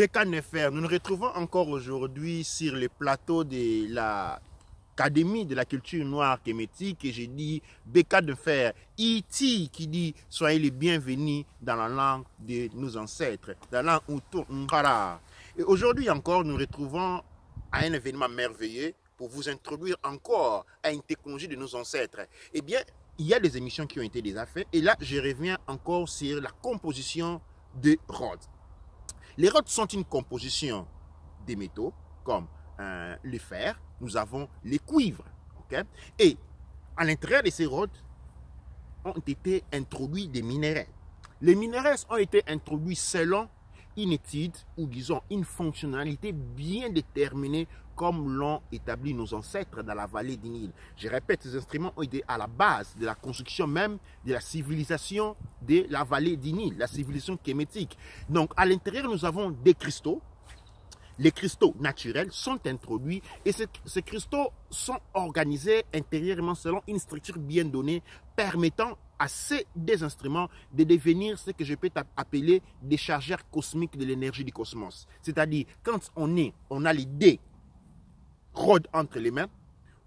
Beka Nefer, nous nous retrouvons encore aujourd'hui sur le plateau de l'Académie de la culture noire kémétique et j'ai dit Beka Nefer, Iti qui dit soyez les bienvenus dans la langue de nos ancêtres, dans la langue Utu Nkara. Et aujourd'hui encore, nous nous retrouvons à un événement merveilleux pour vous introduire encore à une technologie de nos ancêtres. Eh bien, il y a des émissions qui ont été déjà faites et là, je reviens encore sur la composition de Rhodes. Les Rhodes sont une composition des métaux comme le fer, nous avons les cuivres. Okay? Et à l'intérieur de ces Rhodes ont été introduits des minéraux. Les minéraux ont été introduits selon une étude ou disons une fonctionnalité bien déterminée comme l'ont établi nos ancêtres dans la vallée du Nil. Je répète, ces instruments ont été à la base de la construction même de la civilisation de la vallée du Nil, la civilisation kémétique. Donc à l'intérieur, nous avons des cristaux. Les cristaux naturels sont introduits et ces cristaux sont organisés intérieurement selon une structure bien donnée permettant à ces deux instruments de devenir ce que je peux appeler des chargeurs cosmiques de l'énergie du cosmos. C'est-à-dire, quand on a les deux Rhodes entre les mains,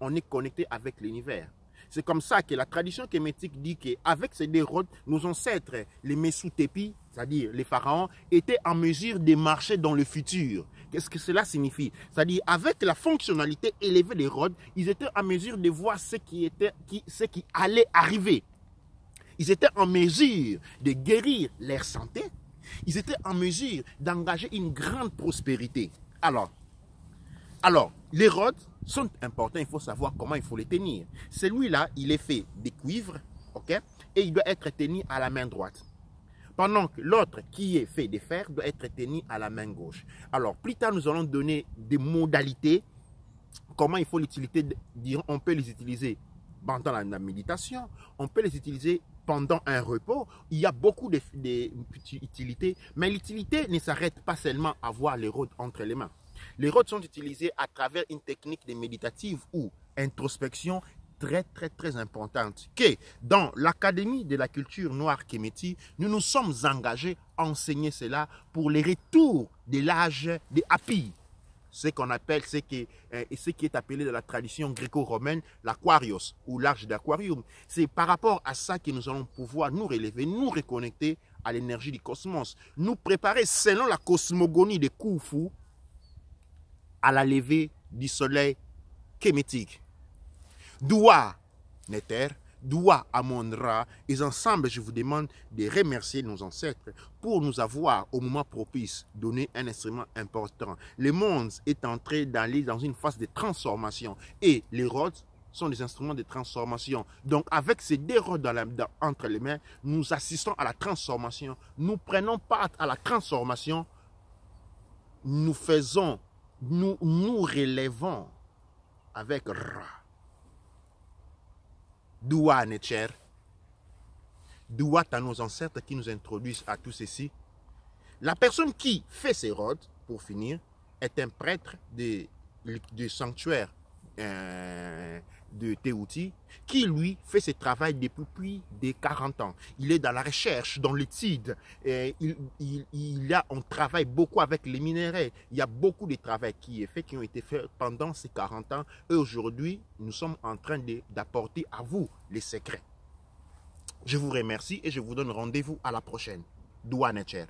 on est connecté avec l'univers. C'est comme ça que la tradition kémétique dit qu'avec ces deux Rhodes, nos ancêtres, les Messoutépis, c'est-à-dire les pharaons, étaient en mesure de marcher dans le futur. Qu'est-ce que cela signifie? C'est-à-dire, avec la fonctionnalité élevée des Rhodes, ils étaient en mesure de voir ce qui allait arriver. Ils étaient en mesure de guérir leur santé. Ils étaient en mesure d'engager une grande prospérité. Alors, les Rhodes sont importants, il faut savoir comment il faut les tenir. Celui-là, il est fait de cuivre, ok, et il doit être tenu à la main droite. Pendant que l'autre qui est fait de fer doit être tenu à la main gauche. Alors, plus tard, nous allons donner des modalités, comment il faut l'utiliser. On peut les utiliser pendant la méditation, on peut les utiliser pendant un repos. Il y a beaucoup d'utilités, mais l'utilité ne s'arrête pas seulement à voir les Rhodes entre les mains. Les Rhodes sont utilisés à travers une technique de méditative ou introspection très importante. Que dans l'Académie de la culture noire kémétique, nous nous sommes engagés à enseigner cela pour les retours de l'âge des Apis. Ce qu'on appelle, ce qui est appelé dans la tradition gréco-romaine l'Aquarios ou l'âge d'Aquarium. C'est par rapport à ça que nous allons pouvoir nous relever, nous reconnecter à l'énergie du cosmos, nous préparer selon la cosmogonie de Khufu à la levée du soleil kémétique. Doua Neter, Doua Amon-Ra, et ensemble, je vous demande de remercier nos ancêtres pour nous avoir, au moment propice, donné un instrument important. Le monde est entré d'aller dans une phase de transformation et les Rhodes sont des instruments de transformation. Donc, avec ces deux Rhodes entre les mains, nous assistons à la transformation. Nous prenons part à la transformation. Nous relevons avec Ra. Doua Necher. Doua à nos ancêtres qui nous introduisent à tout ceci. La personne qui fait ces Rhodes, pour finir, est un prêtre du sanctuaire de Tehuti, qui lui fait ce travail depuis plus de 40 ans. Il est dans la recherche, dans l'étude. On travaille beaucoup avec les minéraux. Il y a beaucoup de travail qui ont été faits pendant ces 40 ans. Et aujourd'hui, nous sommes en train d'apporter à vous les secrets. Je vous remercie et je vous donne rendez-vous à la prochaine. Doua Necher.